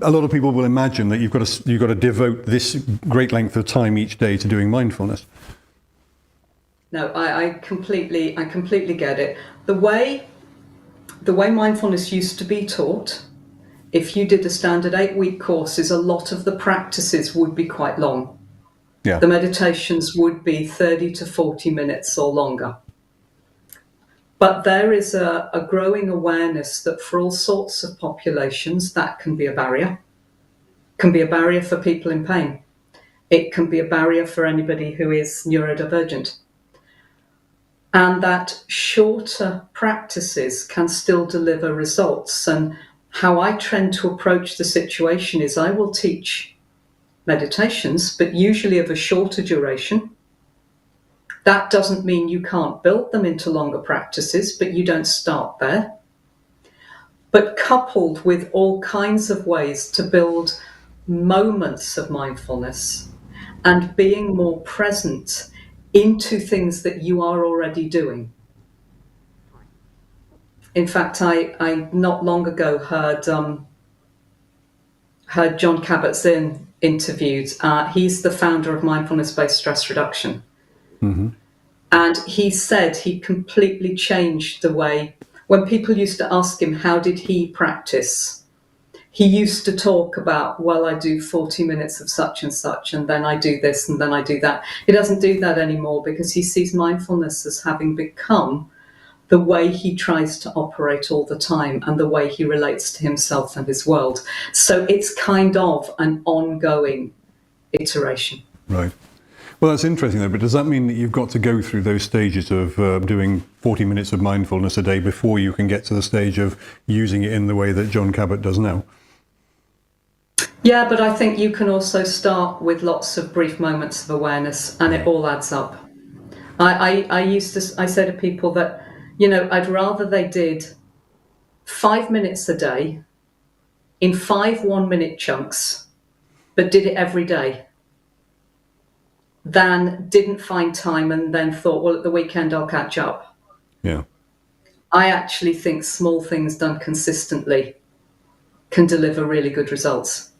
a lot of people will imagine that you've got to devote this great length of time each day to doing mindfulness. No, I completely get it. The way mindfulness used to be taught, if you did a standard 8-week courses, a lot of the practices would be quite long. Yeah. The meditations would be 30 to 40 minutes or longer. But there is a growing awareness that for all sorts of populations, that can be a barrier. Can be a barrier for people in pain. It can be a barrier for anybody who is neurodivergent. And that shorter practices can still deliver results. And how I tend to approach the situation is I will teach meditations, but usually of a shorter duration. That doesn't mean you can't build them into longer practices, but you don't start there. But coupled with all kinds of ways to build moments of mindfulness and being more present into things that you are already doing. In fact, I not long ago heard John Kabat-Zinn interviewed. He's the founder of mindfulness-based stress reduction. Mm-hmm. And he said he completely changed the way, when people used to ask him, how did he practice? He used to talk about, well, I do 40 minutes of such and then I do this, and then I do that. He doesn't do that anymore because he sees mindfulness as having become the way he tries to operate all the time and the way he relates to himself and his world. So it's kind of an ongoing iteration. Right. Well, that's interesting, though, but does that mean that you've got to go through those stages of doing 40 minutes of mindfulness a day before you can get to the stage of using it in the way that John Cabot does now? Yeah, but I think you can also start with lots of brief moments of awareness, and it all adds up. I say to people that, I'd rather they did 5 minutes a day in 5 1-minute chunks, but did it every day, than didn't find time and then thought, well, at the weekend I'll catch up. Yeah. I actually think small things done consistently can deliver really good results.